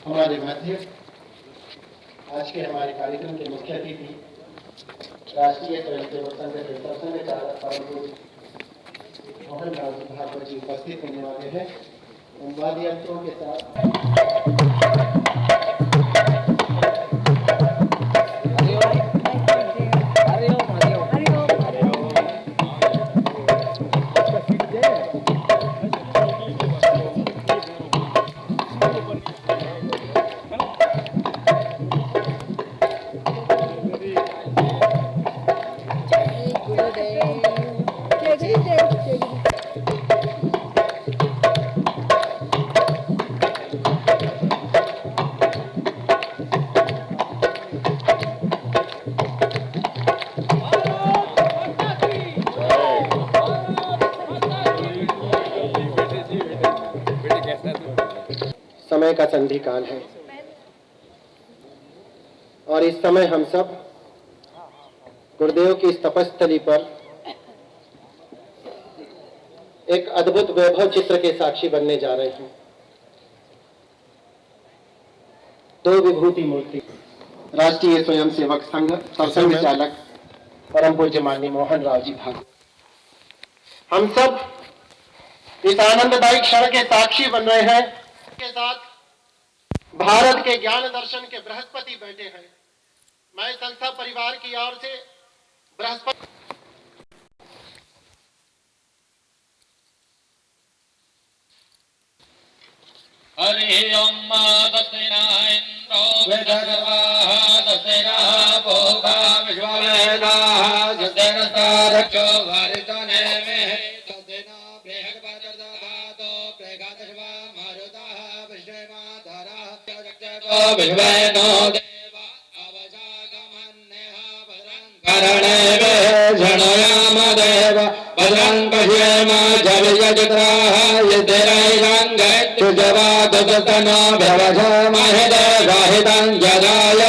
हमारे मध्य आज के हमारे कार्यक्रम के मुख्य अतिथि राष्ट्रीय स्वयंसेवक संघ के सरसंघ चालक परम मोहन राव भागवत जी उपस्थित होने वाले हैं। उन वाद्य यंत्रों के साथ समय का संधि काल है और इस समय हम सब गुरुदेव की इस तपस्थली पर एक अद्भुत वैभव चित्र के साक्षी बनने जा रहे हैं। दो विभूति मूर्ति राष्ट्रीय स्वयंसेवक संघ सरसंघ चालक परम पूज्य माननीय मोहन राव जी भागवत, हम सब इस आनंददायी क्षण के साक्षी बन रहे हैं। के साथ भारत के ज्ञान दर्शन के बृहस्पति बैठे हैं। मैं संस्था परिवार की ओर से बृहस्पति हरि ओम दसेना इंद्रो वेदर्वाः दसेना भोगा विश्ववेदाः दसेना सारक्षो वारितने में दसेना बृहस्पतिर्दधातो बृहस्पतिर्वा मारुतः विश्वमाधरः विश्वेनो देवा अवजागमन्यः भद्रं करणे झणयाम देव भद्रं पश्येम जवियचित्राः यद्रैरङ्ग जवादतनो भवधमहि देवाहितं जगाय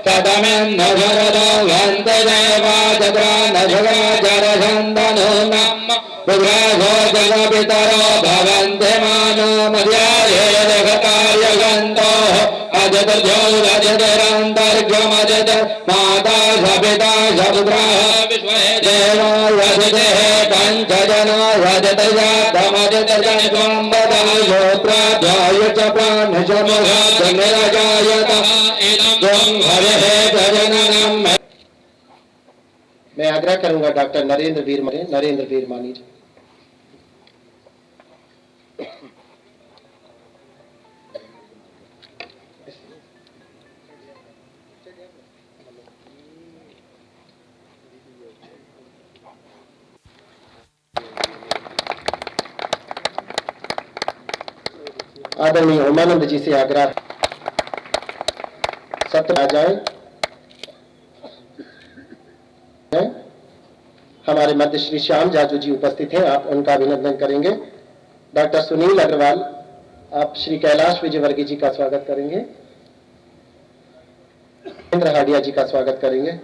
तदमेन्न शरदो वन्ते देवा तत्र न जगजरसन्दनो नम पुग्रासो जगपितरो भवन्ते मानो मध्याये जगतार्यगन्तोः अजतर्जो रजतरन्तर्गमजत माता सपिता सपुत्राः विश्वे देवा रजतेः पञ्चजना रजतजातमजतजनित्वं वदायो प्राध्याय च प्राणशमुखनिरजायत इदं हरेः प्रजननम्। मैं आग्रह करूंगा डॉक्टर नरेंद्र वीर मानी जी। आदरणीय उमानंद जी से आग्रह सत्र आ जाए। हमारे मध्य श्री श्याम जाजू जी उपस्थित हैं, आप उनका अभिनंदन करेंगे। डॉक्टर सुनील अग्रवाल, आप श्री कैलाश विजयवर्गीय जी का स्वागत करेंगे। इंद्र हाडिया जी का स्वागत करेंगे।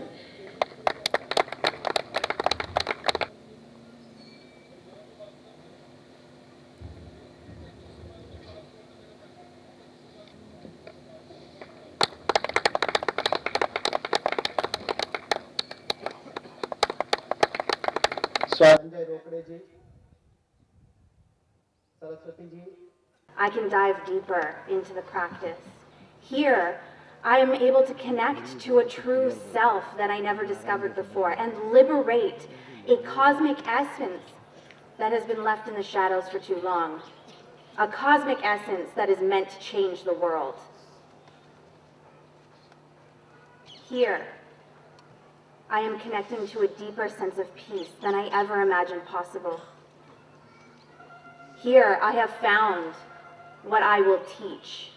स्वाधंजय रोकड़े जी, Saraswati ji. I can dive deeper into the practice. Here, I am able to connect to a true self that I never discovered before and liberate a cosmic essence that has been left in the shadows for too long. A cosmic essence that is meant to change the world. Here, I am connecting to a deeper sense of peace than I ever imagined possible. Here I have found what I will teach.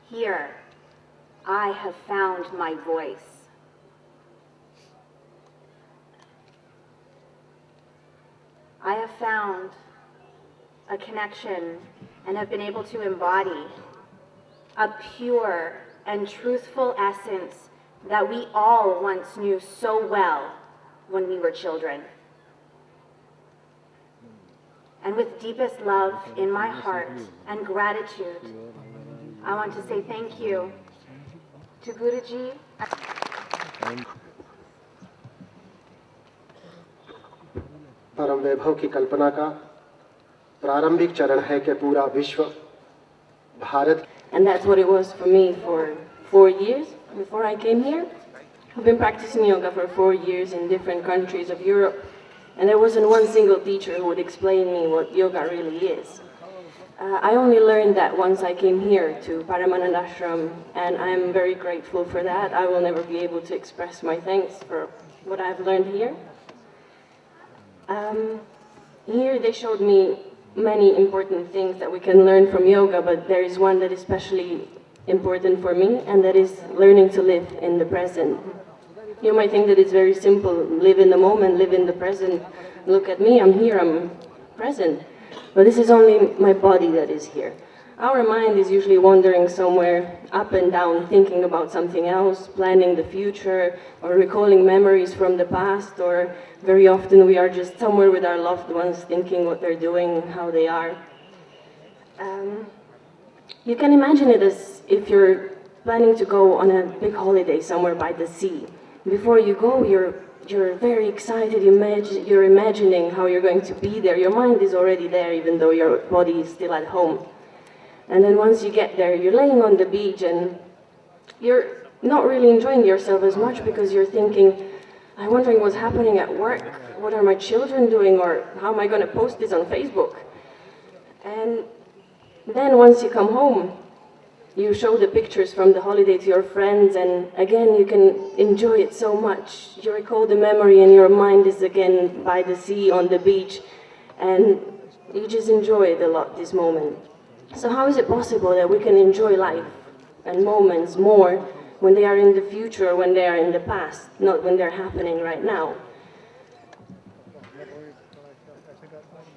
Here I have found my voice. I have found a connection and have been able to embody a pure and truthful essence that we all once knew so well when we were children. And with deepest love in my heart and gratitude, I want to say thank you to Guruji. परम वैभव की कल्पना का प्रारंभिक चरण है कि पूरा विश्व Bharat. And that's what it was for me for 4 years before I came here. I've been practicing yoga for 4 years in different countries of Europe, and there wasn't one single teacher who would explain me what yoga really is. I only learned that once I came here to Paramananda Ashram, and I'm very grateful for that. I will never be able to express my thanks for what I've learned here. Here they showed me many important things that we can learn from yoga, but there is one that is especially important for me, and that is learning to live in the present. You might think that it's very simple, live in the moment, live in the present. Look at me, I'm here, I'm present. But this is only my body that is here. Our mind is usually wandering somewhere up and down, thinking about something else, planning the future, or recalling memories from the past, or very often we are just somewhere with our loved ones, thinking what they're doing, how they are. You can imagine it as if you're planning to go on a big holiday somewhere by the sea. Before you go, you're very excited, you're imagining how you're going to be there. Your mind is already there, even though your body is still at home. And then once you get there, you're laying on the beach and you're not really enjoying yourself as much because you're thinking, I'm wondering what's happening at work, what are my children doing, or how am I going to post this on Facebook? And then once you come home, you show the pictures from the holiday to your friends, and again you can enjoy it so much. You recall the memory and your mind is again by the sea on the beach, and you just enjoy it a lot, this moment. So how is it possible that we can enjoy life and moments more when they are in the future or when they are in the past, not when they're happening right now?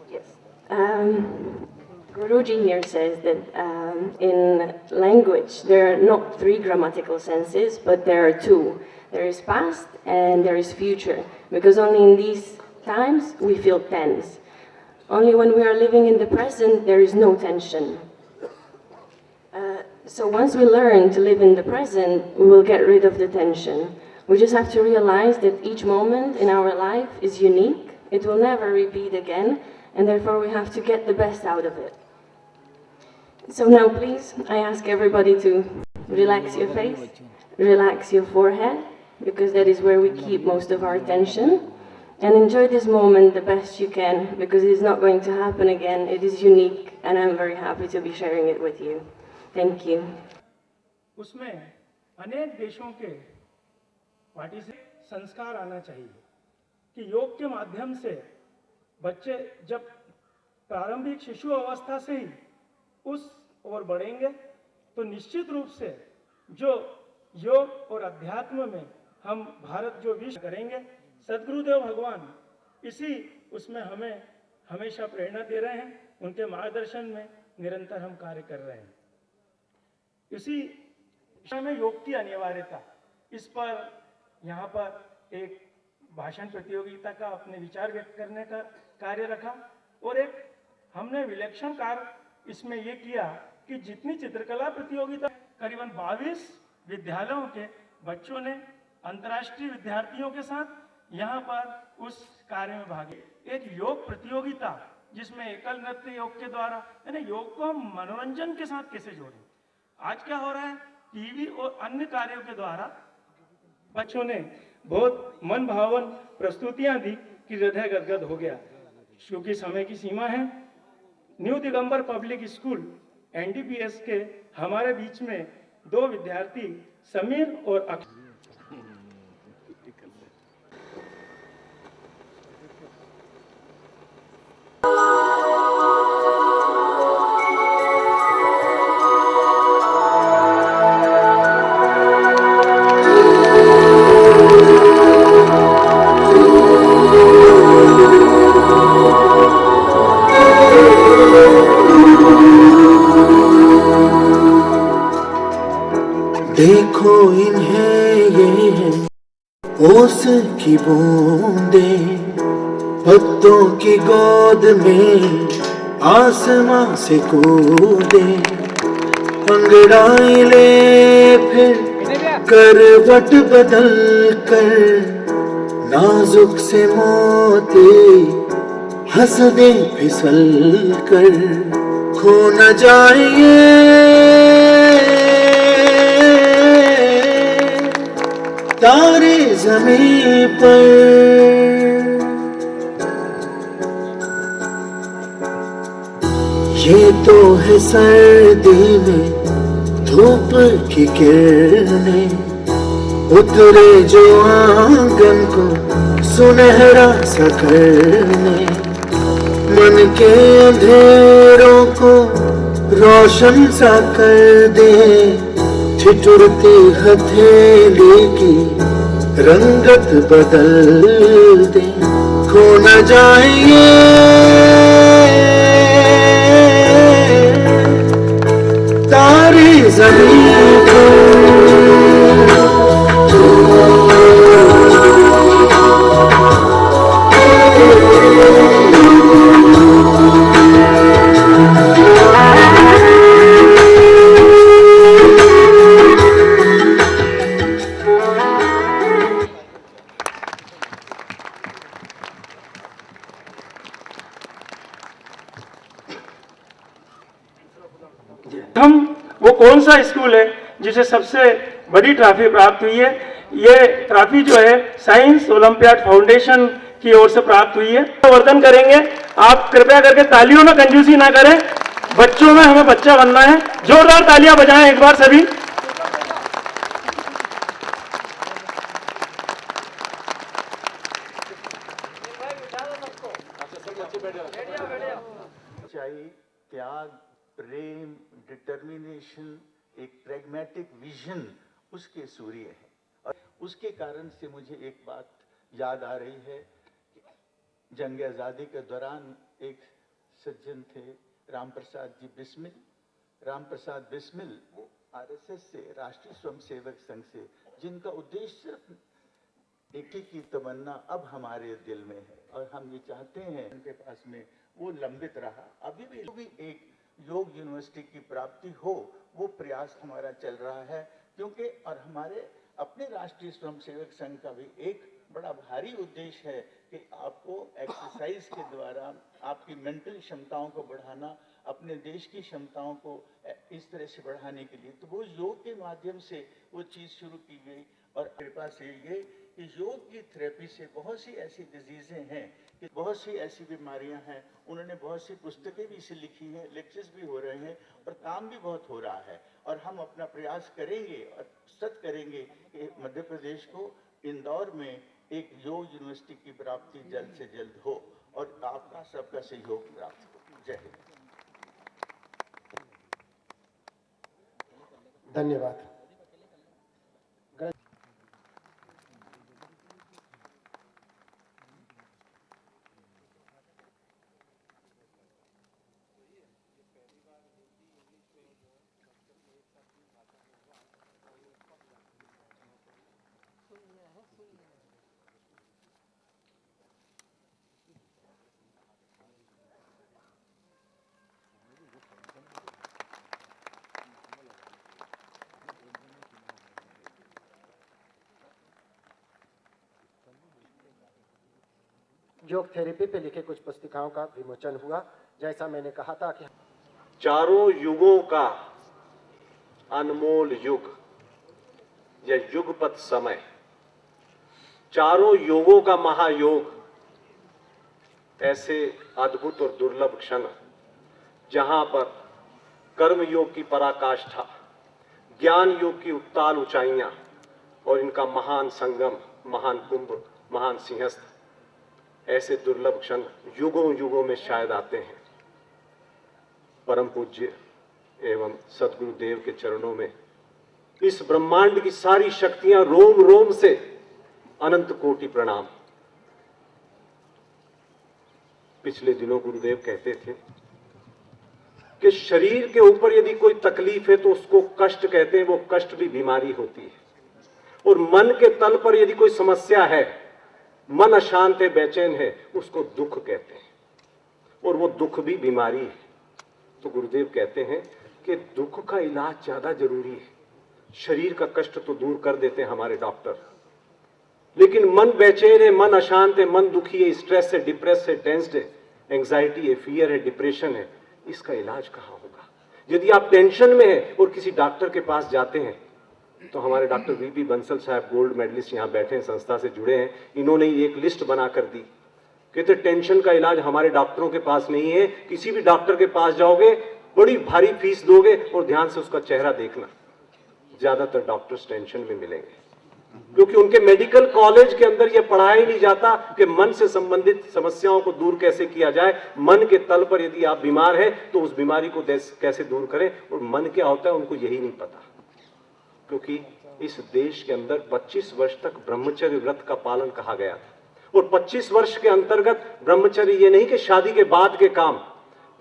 Yes. Guruji here says that in language there are not 3 grammatical senses, but there are 2. There is past and there is future, because only in these times we feel tense. Only when we are living in the present there is no tension. So once we learn to live in the present, we will get rid of the tension. We just have to realize that each moment in our life is unique. It will never repeat again, and therefore we have to get the best out of it. So now please, I ask everybody to relax your face, relax your forehead, because that is where we keep most of our tension. And enjoy this moment the best you can, because it is not going to happen again. It is unique, and I'm very happy to be sharing it with you. Thank you. उसमें अनेक देशों के party से संस्कार आना चाहिए कि योग के माध्यम से बच्चे जब प्रारंभिक शिशु अवस्था से ही उस ओर बढ़ेंगे तो निश्चित रूप से जो योग और अध्यात्म में हम भारत जो विश्व करेंगे, सद्गुरुदेव भगवान इसी उसमें हमें हमेशा प्रेरणा दे रहे हैं। उनके मार्गदर्शन में निरंतर हम कार्य कर रहे हैं। इसी विषय में योग की अनिवार्यता, इस पर यहाँ पर एक भाषण प्रतियोगिता का अपने विचार व्यक्त करने का कार्य रखा, और एक हमने विलक्षण कार्य इसमें ये किया कि जितनी चित्रकला प्रतियोगिता करीबन 22 विद्यालयों के बच्चों ने अंतर्राष्ट्रीय विद्यार्थियों के साथ यहाँ पर उस कार्य में भाग लिया। एक योग प्रतियोगिता जिसमें एकल नृत्य योग के द्वारा, यानी योग को हम मनोरंजन के साथ कैसे जोड़ें। आज क्या हो रहा है, टीवी और अन्य कार्यों के द्वारा बच्चों ने बहुत मन भावन प्रस्तुतियां दी कि हृदय गदगद हो गया। क्योंकि समय की सीमा है, new Digambar public school NDPS के हमारे बीच में 2 विद्यार्थी समीर और अक्षय देखो इन्हें ये है ओस की बूंदे, पत्तों की गोद में आसमां से कूदे, अंगड़ाई ले फिर करवट बदल कर, नाजुक से मोती हंस दे फिसल कर, खो न जाए तारे ज़मीं पर। ये तो है सर्दी में धूप की किरणें, उतरे जो आंगन को सुनहरा सा करने, मन के अंधेरों को रोशन सा कर दे, ठिठुरती हथेली की रंगत बदल दे, खो न जाए तारे ज़मीं पर। वो कौन सा स्कूल है जिसे सबसे बड़ी ट्रॉफी प्राप्त हुई है? ये ट्रॉफी जो है साइंस ओलंपियाड फाउंडेशन की ओर से प्राप्त हुई है। वर्धन करेंगे, आप कृपया करके तालियों में कंजूसी ना करें, बच्चों में हमें बच्चा बनना है। जोरदार तालियां बजाएं एक बार सभी। त्याग, प्रेम, डिटर्मिनेशन, एक प्रैग्मेटिक विजन उसके सूर्य है। और उसके कारण से मुझे एक बात याद आ रही है कि जंग आज़ादी के दौरान एक सज्जन थे राम प्रसाद जी बिस्मिल। राम प्रसाद बिस्मिल वो आरएसएस से, राष्ट्रीय स्वयंसेवक संघ से, जिनका उद्देश्य सिर्फ एक ही तमन्ना अब हमारे दिल में है और हम ये चाहते हैं उनके पास में वो लंबित रहा। अभी भी एक योग यूनिवर्सिटी की प्राप्ति हो, वो प्रयास हमारा चल रहा है। क्योंकि और हमारे अपने राष्ट्रीय स्वयंसेवक संघ का भी एक बड़ा भारी उद्देश्य है कि आपको एक्सरसाइज के द्वारा आपकी मेंटल क्षमताओं को बढ़ाना, अपने देश की क्षमताओं को इस तरह से बढ़ाने के लिए। तो वो योग के माध्यम से वो चीज़ शुरू की गई। और कृपा से ये कि योग की थेरेपी से बहुत सी ऐसी डिजीज़ें हैं, कि बहुत सी ऐसी बीमारियां हैं। उन्होंने बहुत सी पुस्तकें भी इसे लिखी हैं, लेक्चर्स भी हो रहे हैं और काम भी बहुत हो रहा है। और हम अपना प्रयास करेंगे और सच करेंगे कि मध्य प्रदेश को इंदौर में एक योग यूनिवर्सिटी की प्राप्ति जल्द से जल्द हो और आपका सबका सहयोग प्राप्त हो। जय हिंद। धन्यवाद। योग थेरेपी पे लिखे कुछ पुस्तिकाओं का विमोचन हुआ। जैसा मैंने कहा था कि चारों युगों का अनमोल युग, यह युगपत समय, चारों योगों का महायोग, ऐसे अद्भुत और दुर्लभ क्षण जहां पर कर्म योग की पराकाष्ठा, ज्ञान योग की उत्ताल ऊंचाइयां और इनका महान संगम, महान कुंभ, महान सिंहस्थ, ऐसे दुर्लभ क्षण युगों युगों में शायद आते हैं। परम पूज्य एवं सदगुरु देव के चरणों में इस ब्रह्मांड की सारी शक्तियां रोम रोम से अनंत कोटि प्रणाम। पिछले दिनों गुरुदेव कहते थे कि शरीर के ऊपर यदि कोई तकलीफ है तो उसको कष्ट कहते हैं, वो कष्ट भी बीमारी होती है। और मन के तल पर यदि कोई समस्या है, मन अशांत है, बेचैन है, उसको दुख कहते हैं, और वो दुख भी बीमारी है। तो गुरुदेव कहते हैं कि दुख का इलाज ज्यादा जरूरी है। शरीर का कष्ट तो दूर कर देते हैं हमारे डॉक्टर, लेकिन मन बेचैन है, मन अशांत है, मन दुखी है, स्ट्रेस है, डिप्रेस है, टेंस्ड है, एंग्जाइटी है, फियर है, डिप्रेशन है, इसका इलाज कहाँ होगा? यदि आप टेंशन में हैं और किसी डॉक्टर के पास जाते हैं, तो हमारे डॉक्टर वीपी बंसल साहब गोल्ड मेडलिस्ट यहाँ बैठे हैं, संस्था से जुड़े हैं, इन्होंने एक लिस्ट बनाकर दी। कहते टेंशन का इलाज हमारे डॉक्टरों के पास नहीं है। किसी भी डॉक्टर के पास जाओगे, बड़ी भारी फीस दोगे और ध्यान से उसका चेहरा देखना, ज्यादातर डॉक्टर्स टेंशन में मिलेंगे, क्योंकि उनके मेडिकल कॉलेज के अंदर यह पढ़ाया ही नहीं जाता कि मन से संबंधित समस्याओं को दूर कैसे किया जाए। मन के तल पर यदि आप बीमार हैं तो उस बीमारी को कैसे दूर करें, और मन क्या होता है उनको यही नहीं पता। क्योंकि इस देश के अंदर 25 वर्ष तक ब्रह्मचर्य व्रत का पालन कहा गया था, और 25 वर्ष के अंतर्गत ब्रह्मचर्य ये नहीं कि शादी के बाद के काम।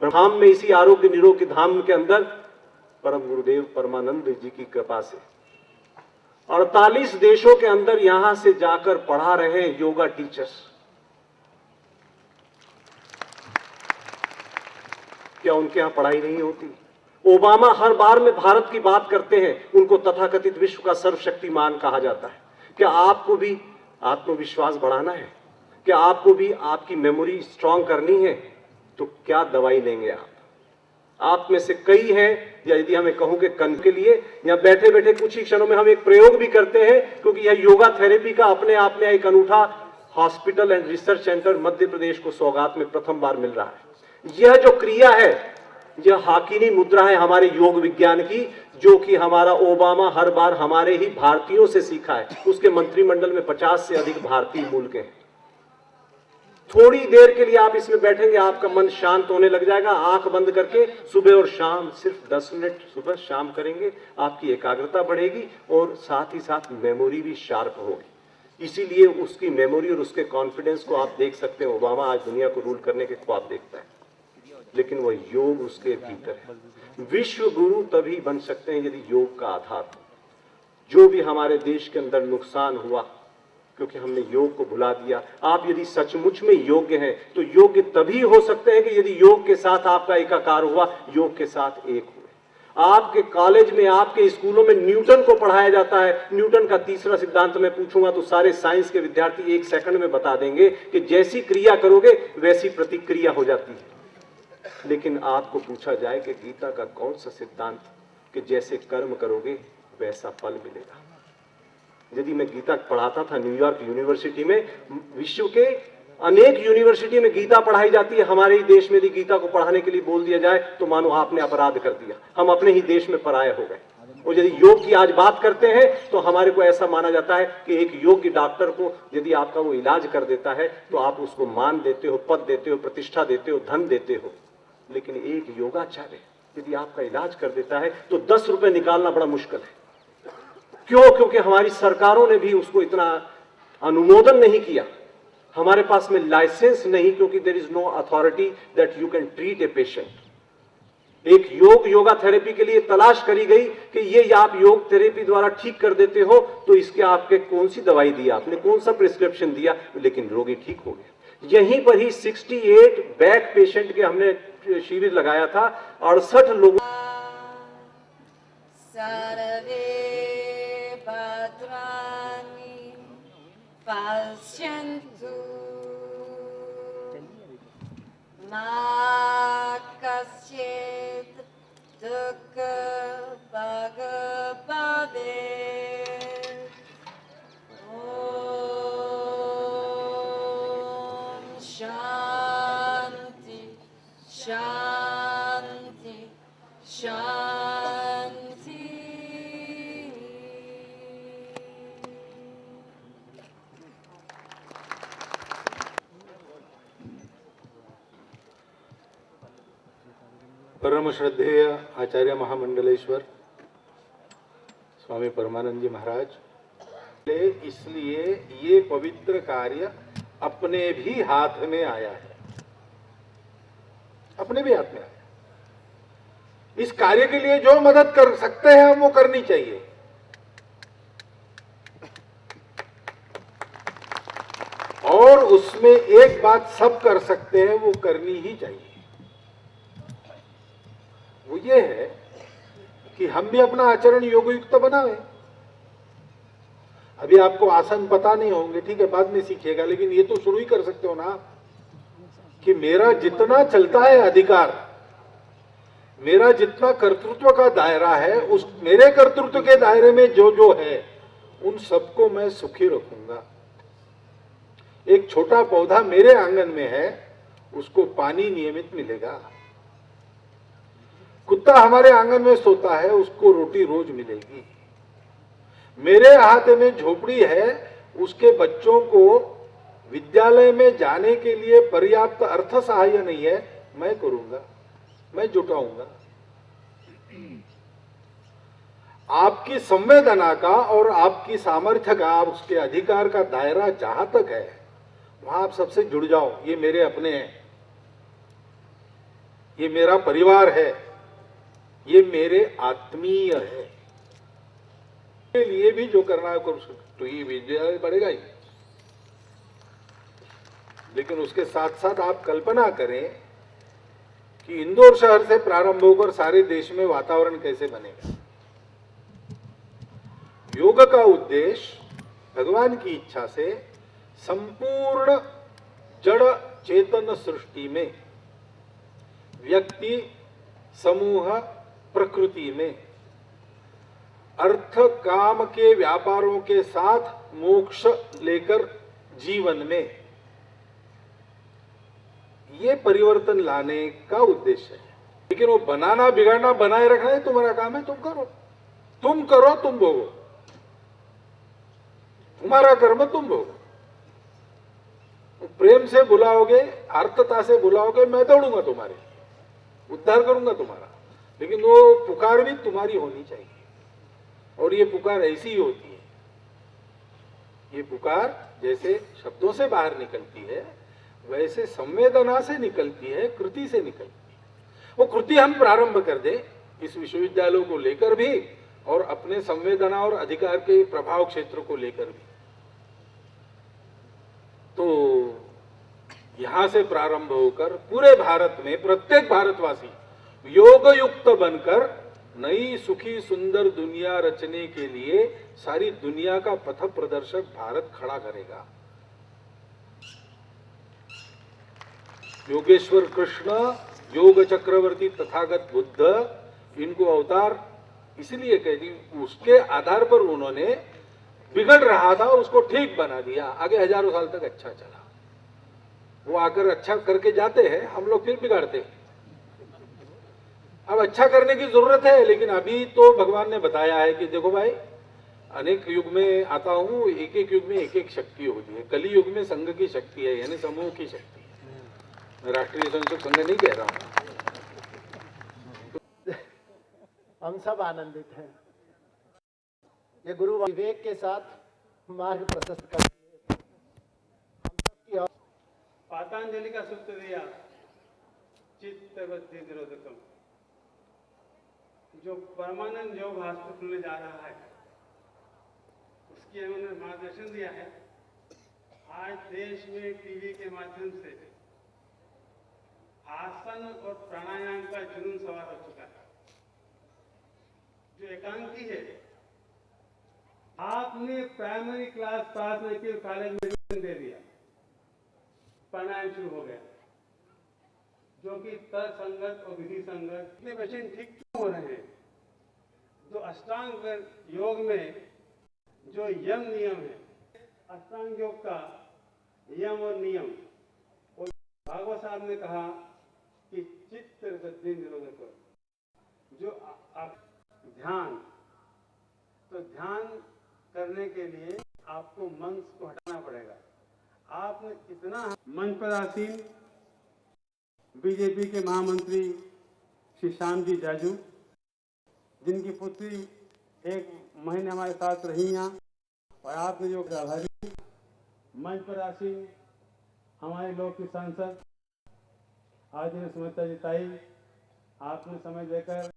धाम में, इसी आरोग्य निरोग के धाम के अंदर परम गुरुदेव परमानंद जी की कृपा से 48 देशों के अंदर यहां से जाकर पढ़ा रहे हैं योगा टीचर्स। क्या उनके यहां पढ़ाई नहीं होती? ओबामा हर बार में भारत की बात करते हैं, उनको तथाकथित विश्व का सर्वशक्तिमान कहा जाता है। क्या आपको भी आत्मविश्वास बढ़ाना है? क्या आपको भी आपकी मेमोरी स्ट्रांग करनी है? तो क्या दवाई लेंगे आप में से कई हैं, या यदि हमें कहूं कि कन के लिए यहाँ बैठे बैठे कुछ ही क्षणों में हम एक प्रयोग भी करते हैं, क्योंकि यह योगा थेरेपी का अपने आप में एक अनूठा hospital and research centre Madhya Pradesh को सौगात में प्रथम बार मिल रहा है। यह जो क्रिया है, यह हाकिनी मुद्रा है हमारे योग विज्ञान की, जो कि हमारा ओबामा हर बार हमारे ही भारतीयों से सीखा है। उसके मंत्रिमंडल में 50 से अधिक भारतीय मूल के हैं। थोड़ी देर के लिए आप इसमें बैठेंगे, आपका मन शांत होने लग जाएगा। आंख बंद करके सुबह और शाम सिर्फ 10 मिनट सुबह शाम करेंगे, आपकी एकाग्रता बढ़ेगी और साथ ही साथ मेमोरी भी शार्प होगी। इसीलिए उसकी मेमोरी और उसके कॉन्फिडेंस को आप देख सकते हैं। ओबामा आज दुनिया को रूल करने के ख्वाब देखता है, लेकिन वह योग उसके भीतर है। विश्व गुरु तभी बन सकते हैं यदि योग का आधार हो। जो भी हमारे देश के अंदर नुकसान हुआ क्योंकि हमने योग को भुला दिया। आप यदि सचमुच में योग्य हैं तो योग्य तभी हो सकते हैं कि यदि योग के साथ आपका एकाकार हुआ, योग के साथ एक हुए। आपके कॉलेज में, आपके स्कूलों में न्यूटन को पढ़ाया जाता है। न्यूटन का तीसरा सिद्धांत मैं पूछूंगा तो सारे साइंस के विद्यार्थी 1 सेकंड में बता देंगे कि जैसी क्रिया करोगे वैसी प्रतिक्रिया हो जाती है। लेकिन आपको पूछा जाए कि गीता का कौन सा सिद्धांत कि जैसे कर्म करोगे वैसा फल मिलेगा। यदि मैं गीता पढ़ाता था न्यूयॉर्क यूनिवर्सिटी में, विश्व के अनेक यूनिवर्सिटी में गीता पढ़ाई जाती है, हमारे ही देश में यदि गीता को पढ़ाने के लिए बोल दिया जाए तो मानो आपने अपराध कर दिया, हम अपने ही देश में पराये हो गए। और यदि योग की आज बात करते हैं तो हमारे को ऐसा माना जाता है कि एक योग्य डॉक्टर को यदि आपका वो इलाज कर देता है तो आप उसको मान देते हो, पद देते हो, प्रतिष्ठा देते हो, धन देते हो। लेकिन एक योगाचार्य यदि आपका इलाज कर देता है तो 10 रुपए निकालना बड़ा मुश्किल है। क्यों? क्योंकि हमारी सरकारों ने भी उसको इतना अनुमोदन नहीं किया। हमारे पास में लाइसेंस नहीं, क्योंकि there is no authority that you can treat a patient. एक योगा थेरेपी के लिए तलाश करी गई कि ये आप योग थेरेपी द्वारा ठीक कर देते हो तो इसके आपके कौन सी दवाई दी आपने, कौन सा प्रिस्क्रिप्शन दिया, लेकिन रोगी ठीक हो गया। यहीं पर ही 68 बैक पेशेंट के हमने शिविर लगाया था। 68 लोगों भद्राणि पश्यन्तु मा कश्चित् दुःखभाग् भवेत्। ॐ शान्ति शान्ति शान्ति। परम श्रद्धेय आचार्य महामंडलेश्वर स्वामी परमानंद जी महाराज, इसलिए ये पवित्र कार्य अपने भी हाथ में आया है, अपने भी हाथ में आया। इस कार्य के लिए जो मदद कर सकते हैं हम वो करनी चाहिए। और उसमें एक बात सब कर सकते हैं, वो करनी ही चाहिए। वो ये है कि हम भी अपना आचरण योगयुक्त बनावे। अभी आपको आसन पता नहीं होंगे, ठीक है, बाद में सीखिएगा, लेकिन ये तो शुरू ही कर सकते हो ना कि मेरा जितना चलता है अधिकार, मेरा जितना कर्तृत्व का दायरा है, उस मेरे कर्तृत्व के दायरे में जो जो है उन सबको मैं सुखी रखूंगा। एक छोटा पौधा मेरे आंगन में है, उसको पानी नियमित मिलेगा। कुत्ता हमारे आंगन में सोता है, उसको रोटी रोज मिलेगी। मेरे अहाते में झोपड़ी है, उसके बच्चों को विद्यालय में जाने के लिए पर्याप्त अर्थ सहाय नहीं है, मैं करूंगा, मैं जुटाऊंगा। आपकी संवेदना का और आपकी सामर्थ्य का, उसके अधिकार का दायरा जहां तक है वहां आप सबसे जुड़ जाओ। ये मेरे अपने हैं, ये मेरा परिवार है, ये मेरे आत्मीय है। के लिए भी जो करना है कर सकते, तो ये विद्यालय पड़ेगा ही। लेकिन उसके साथ साथ आप कल्पना करें कि इंदौर शहर से प्रारंभ होकर सारे देश में वातावरण कैसे बनेगा। योग का उद्देश्य भगवान की इच्छा से संपूर्ण जड़ चेतन सृष्टि में, व्यक्ति, समूह, प्रकृति में अर्थ काम के व्यापारों के साथ मोक्ष लेकर जीवन में ये परिवर्तन लाने का उद्देश्य है। लेकिन वो बनाना बिगाड़ना बनाए रखना है तुम्हारा काम है, तुम करो, तुम करो, तुम भोगो, तुम्हारा कर्म तुम भोगो। प्रेम से बुलाओगे, आर्तता से बुलाओगे, मैं दौड़ूंगा तुम्हारे, उद्धार करूंगा तुम्हारा। लेकिन वो पुकार भी तुम्हारी होनी चाहिए, और ये पुकार ऐसी ही होती है। ये पुकार जैसे शब्दों से बाहर निकलती है, वैसे संवेदना से निकलती है, कृति से निकलती है। वो कृति हम प्रारंभ कर दे इस विश्वविद्यालयों को लेकर भी, और अपने संवेदना और अधिकार के प्रभाव क्षेत्र को लेकर भी। तो यहां से प्रारंभ होकर पूरे भारत में प्रत्येक भारतवासी योग युक्त बनकर नई सुखी सुंदर दुनिया रचने के लिए सारी दुनिया का पथ प्रदर्शक भारत खड़ा करेगा। योगेश्वर कृष्ण, योग चक्रवर्ती तथागत बुद्ध, इनको अवतार इसलिए कह दी, उसके आधार पर उन्होंने बिगड़ रहा था उसको ठीक बना दिया। आगे हजारों साल तक अच्छा चला। वो आकर अच्छा करके जाते हैं, हम लोग फिर बिगाड़ते हैं। अब अच्छा करने की जरूरत है, लेकिन अभी तो भगवान ने बताया है कि देखो भाई, अनेक युग में आता हूं, एक एक युग में एक एक शक्ति होती है। कली युग में संघ की शक्ति है, यानी समूह की शक्ति है। राष्ट्रीय स्वयंसेवक संघ नहीं कह रहा हूं। हम सब आनंदित हैं। ये गुरु विवेक के साथ मार्ग प्रशस्त करती है। हम सबकी पातंजलि का सूत्र दिया, चित्त वृत्ति निरोधकम। जो परमानंद योग हॉस्पिटल खुलने जा रहा है, उसकी हमने मार्गदर्शन दिया है। आज देश में टीवी के माध्यम से आसन और प्राणायाम का जुनून सवार हो चुका है। जो एकांकी है, आपने प्राइमरी क्लास पास नहीं की, कॉलेज में दे दिया, प्राणायाम शुरू हो गया, जो कि तर्क संगत और विधि संगत। इतने पेशेंट ठीक क्यों हो रहे हैं? तो अष्टांग योग में जो यम नियम है, अष्टांग योग का यम और नियम, और भागवत साहब ने कहा कि चित्त वृत्ति निरोधक, जो आप ध्यान, तो ध्यान करने के लिए आपको मन को हटाना पड़ेगा। आपने इतना मंच पर आसीन बीजेपी के महामंत्री श्री श्याम जी जाजू, जिनकी पुत्री एक महीने हमारे साथ रही यहाँ, और आपने जो प्रभारी मंच पर आसीन हमारे लोक की सांसद आज ने सुमित्रा जी ताई, आपने समय देकर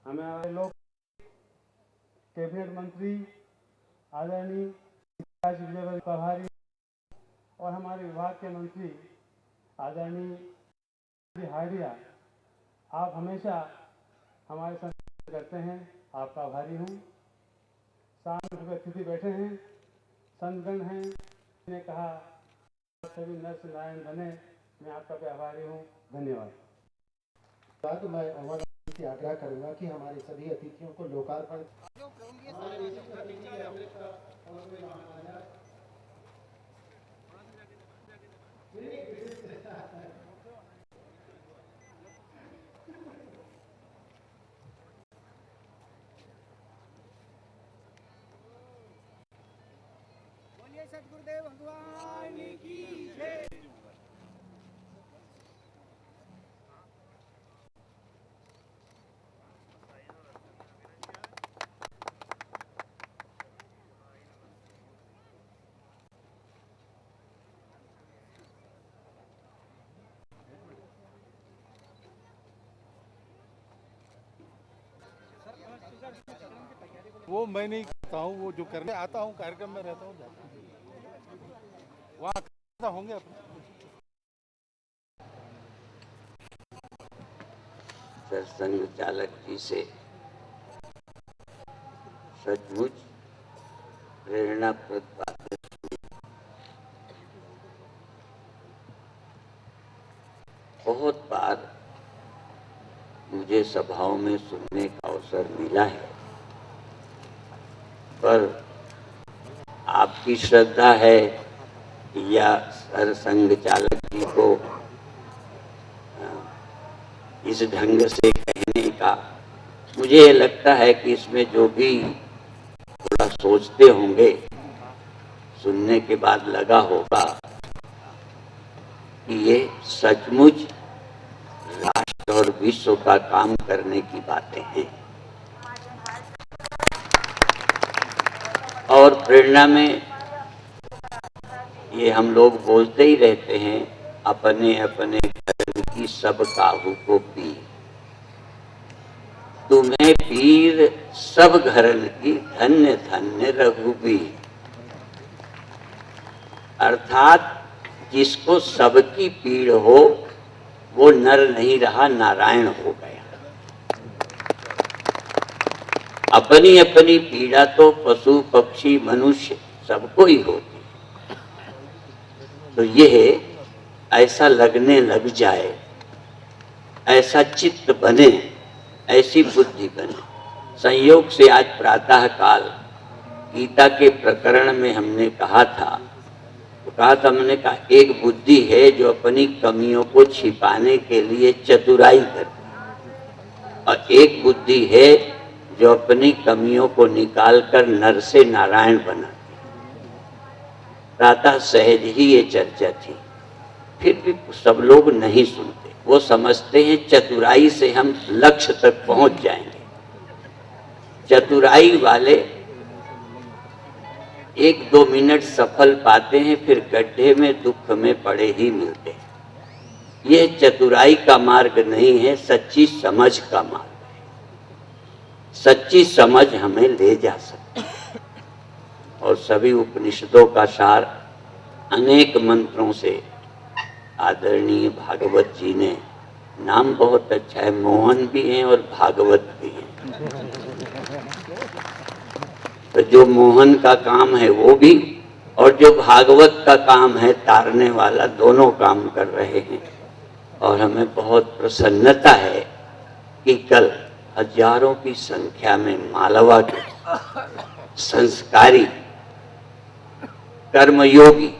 हमारे लोग कैबिनेट मंत्री आदरणीय प्रभारी और हमारे विभाग के मंत्री आदरणीय हाडिया, आप हमेशा हमारे साथ करते हैं, आपका आभारी हूँ। सामने सभी अतिथि बैठे हैं, संतगण हैं, ने कहा सभी नर्स नारायण बने, मैं आपका भी आभारी हूँ। धन्यवाद। मैं मोहन से आग्रह करूंगा कि हमारे सभी अतिथियों को लोकार्पण सतगुरुदेव भगवान की जय। वो मैं नहीं करता हूँ, वो जो करने आता हूँ कार्यक्रम में रहता हूँ, जाता हूँ वहाँ होंगे अपने। सरसंघ चालक जी से सचमुच प्रेरणाप्रद बातें सुनी। बहुत बार मुझे सभाओं में सुनने का अवसर मिला है, पर आपकी श्रद्धा है या सरसंघ चालक जी को इस ढंग से कहने का, मुझे ये लगता है कि इसमें जो भी थोड़ा सोचते होंगे, सुनने के बाद लगा होगा कि ये सचमुच राष्ट्र और विश्व का काम करने की बातें हैं। और प्रेरणा में ये हम लोग बोलते ही रहते हैं, अपने अपने धर्म की सब काहू को पीर, तुम्हें पीर सब घरन की धन्य धन्य रघुबीर। अर्थात जिसको सबकी पीड़ हो वो नर नहीं रहा, नारायण हो गया। अपनी अपनी पीड़ा तो पशु पक्षी मनुष्य सबको ही होती, तो यह ऐसा लगने लग जाए, ऐसा चित्त बने, ऐसी बुद्धि बने। संयोग से आज प्रातः काल गीता के प्रकरण में हमने कहा था, तो कहा था हमने कहा एक बुद्धि है जो अपनी कमियों को छिपाने के लिए चतुराई करती, और एक बुद्धि है जो अपनी कमियों को निकालकर नर से नारायण बनाती। प्रातः सहज ही ये चर्चा थी, फिर भी सब लोग नहीं सुनते। वो समझते हैं चतुराई से हम लक्ष्य तक पहुंच जाएंगे। चतुराई वाले 1-2 मिनट सफल पाते हैं, फिर गड्ढे में दुख में पड़े ही मिलते हैं। यह चतुराई का मार्ग नहीं है, सच्ची समझ का मार्ग है। सच्ची समझ हमें ले जा सकती है। और सभी उपनिषदों का सार अनेक मंत्रों से आदरणीय भागवत जी ने, नाम बहुत अच्छा है, मोहन भी हैं और भागवत भी हैं, तो जो मोहन का काम है वो भी, और जो भागवत का काम है तारने वाला, दोनों काम कर रहे हैं। और हमें बहुत प्रसन्नता है कि कल हजारों की संख्या में मालवा के संस्कारी कर्मयोगी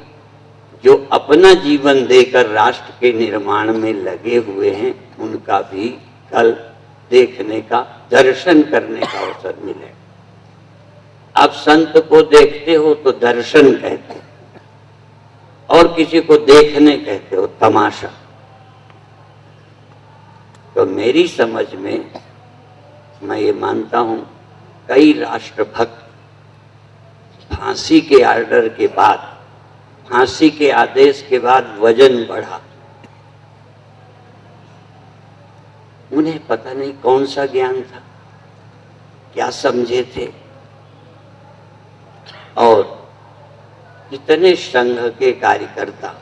जो अपना जीवन देकर राष्ट्र के निर्माण में लगे हुए हैं, उनका भी कल देखने का, दर्शन करने का अवसर मिले। आप संत को देखते हो तो दर्शन कहते हो, और किसी को देखने कहते हो तमाशा। तो मेरी समझ में मैं ये मानता हूं, कई राष्ट्रभक्त फांसी के आर्डर के बाद, फांसी के आदेश के बाद वजन बढ़ा, उन्हें पता नहीं कौन सा ज्ञान था, क्या समझे थे और कितने संघ के कार्यकर्ता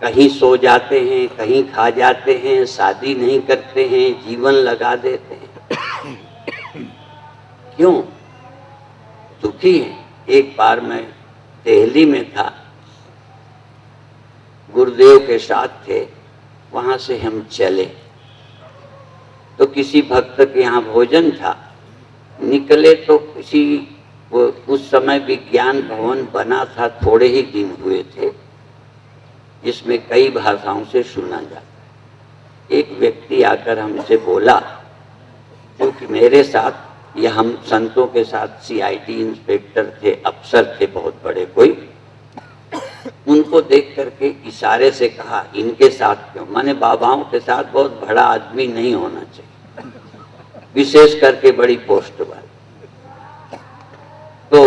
कहीं सो जाते हैं, कहीं खा जाते हैं, शादी नहीं करते हैं, जीवन लगा देते हैं। क्यों? दुखी है। एक बार मैं दिल्ली में था, गुरुदेव के साथ थे, वहां से हम चले तो किसी भक्त के यहाँ भोजन था, निकले तो उस समय विज्ञान भवन बना था, थोड़े ही दिन हुए थे, जिसमें कई भाषाओं से सुना जाता। एक व्यक्ति आकर हमसे बोला, क्योंकि मेरे साथ या हम संतों के साथ सीआईडी इंस्पेक्टर थे, अफसर थे बहुत बड़े कोई, उनको देख करके इशारे से कहा इनके साथ क्यों, माने बाबाओं के साथ बहुत बड़ा आदमी नहीं होना चाहिए, विशेष करके बड़ी पोस्ट वाले। तो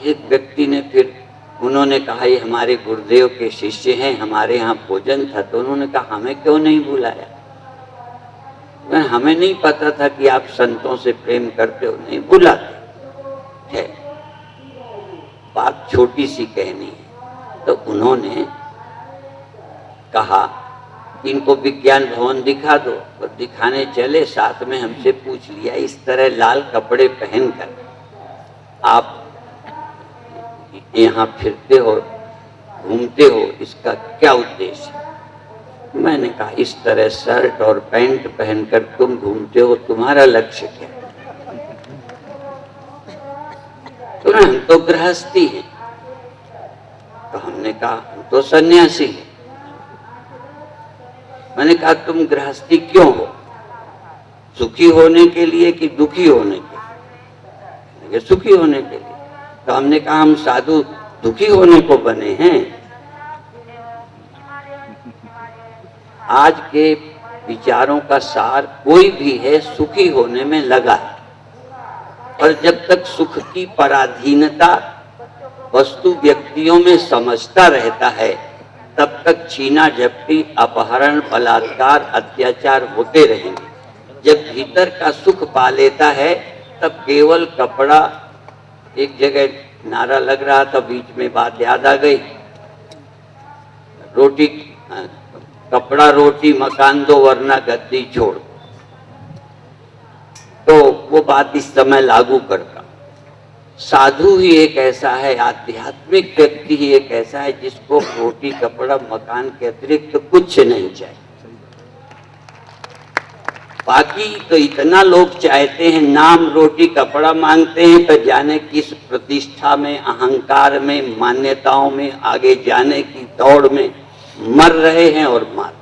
एक व्यक्ति ने फिर उन्होंने कहा ये हमारे गुरुदेव के शिष्य हैं, हमारे यहाँ भोजन था, तो उन्होंने कहा हमें क्यों नहीं बुलाया। हमें नहीं पता था कि आप संतों से प्रेम करते हो, नहीं बुलाते है। बात छोटी सी कहनी है। तो उन्होंने कहा इनको विज्ञान भवन दिखा दो, और दिखाने चले, साथ में हमसे पूछ लिया इस तरह लाल कपड़े पहनकर आप यहाँ फिरते हो, घूमते हो, इसका क्या उद्देश्य है? मैंने कहा इस तरह शर्ट और पैंट पहनकर तुम घूमते हो, तुम्हारा लक्ष्य क्या है? तो हम तो गृहस्थी है। तो हमने कहा हम तो सन्यासी है। मैंने कहा तुम गृहस्थी क्यों हो, सुखी होने के लिए कि दुखी होने के लिए? सुखी होने के लिए। तो हमने कहा हम साधु दुखी होने को बने हैं। आज के विचारों का सार कोई भी है, सुखी होने में लगा है। और जब तक सुख की पराधीनता वस्तु व्यक्तियों में समझता रहता है, तब तक छीना झपटी, अपहरण, बलात्कार, अत्याचार होते रहेंगे। जब भीतर का सुख पा लेता है, तब केवल कपड़ा, एक जगह नारा लग रहा था, बीच में बात याद आ गई, रोटी कपड़ा रोटी मकान दो वरना गद्दी छोड़। तो वो बात इस समय लागू करता। साधु ही एक ऐसा है, आध्यात्मिक व्यक्ति ही एक ऐसा है जिसको रोटी कपड़ा मकान के अतिरिक्त कुछ नहीं चाहिए। बाकी तो इतना लोग चाहते हैं, नाम रोटी कपड़ा मांगते हैं, तो जाने किस प्रतिष्ठा में, अहंकार में, मान्यताओं में आगे जाने की दौड़ में मर रहे हैं और मार।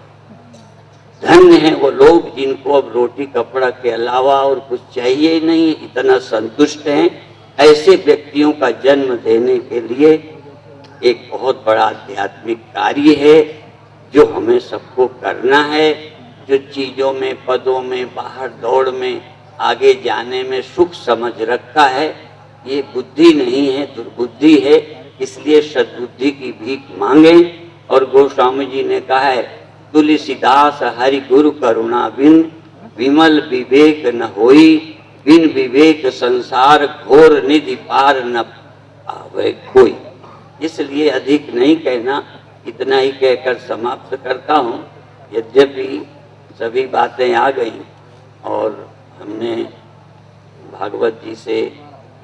धन्य हैं वो लोग जिनको अब रोटी कपड़ा के अलावा और कुछ चाहिए ही नहीं, इतना संतुष्ट हैं। ऐसे व्यक्तियों का जन्म देने के लिए एक बहुत बड़ा आध्यात्मिक कार्य है जो हमें सबको करना है। जो चीजों में, पदों में, बाहर दौड़ में आगे जाने में सुख समझ रखा है, ये बुद्धि नहीं है, दुर्बुद्धि है। इसलिए सद्बुद्धि की भीख मांगे। और गोस्वामी जी ने कहा है, तुलसीदास हरि गुरु करुणा बिन, विमल विवेक न होई, बिन विवेक संसार घोर निधि पार न आवे कोई। इसलिए अधिक नहीं कहना, इतना ही कहकर समाप्त करता हूँ। यद्यपि सभी बातें आ गई और हमने भागवत जी से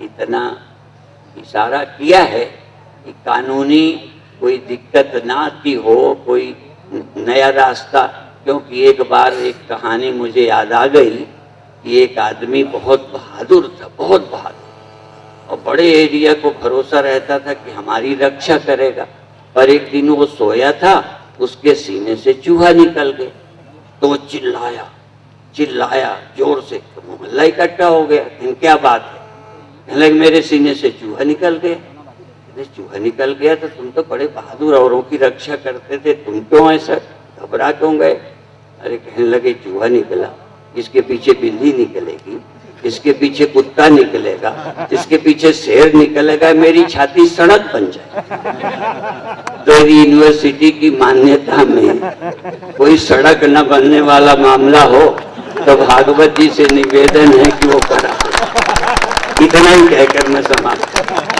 इतना इशारा किया है कि कानूनी कोई दिक्कत ना की हो, कोई नया रास्ता। क्योंकि एक बार एक कहानी मुझे याद आ गई कि एक आदमी बहुत बहादुर था, बहुत बहादुर, और बड़े एरिया को भरोसा रहता था कि हमारी रक्षा करेगा। पर एक दिन वो सोया था, उसके सीने से चूहा निकल गया। तो वो चिल्लाया चिल्लाया जोर से, तो मोहल्ला इकट्ठा हो गया। क्या बात है? कहने लगे मेरे सीने से चूहा निकल गया। चूहा निकल गया तो तुम तो बड़े बहादुर औरों की रक्षा करते थे, तुम क्यों ऐसा घबरा क्यों गए? अरे कहने लगे चूहा निकला, इसके पीछे बिल्ली निकलेगी, इसके पीछे कुत्ता निकलेगा, इसके पीछे शेर निकलेगा, मेरी छाती सड़क बन जाए। तो यूनिवर्सिटी की मान्यता में कोई सड़क न बनने वाला मामला हो तो भागवत जी से निवेदन है कि वो करा। इतना ही कहकर मैं समाप्त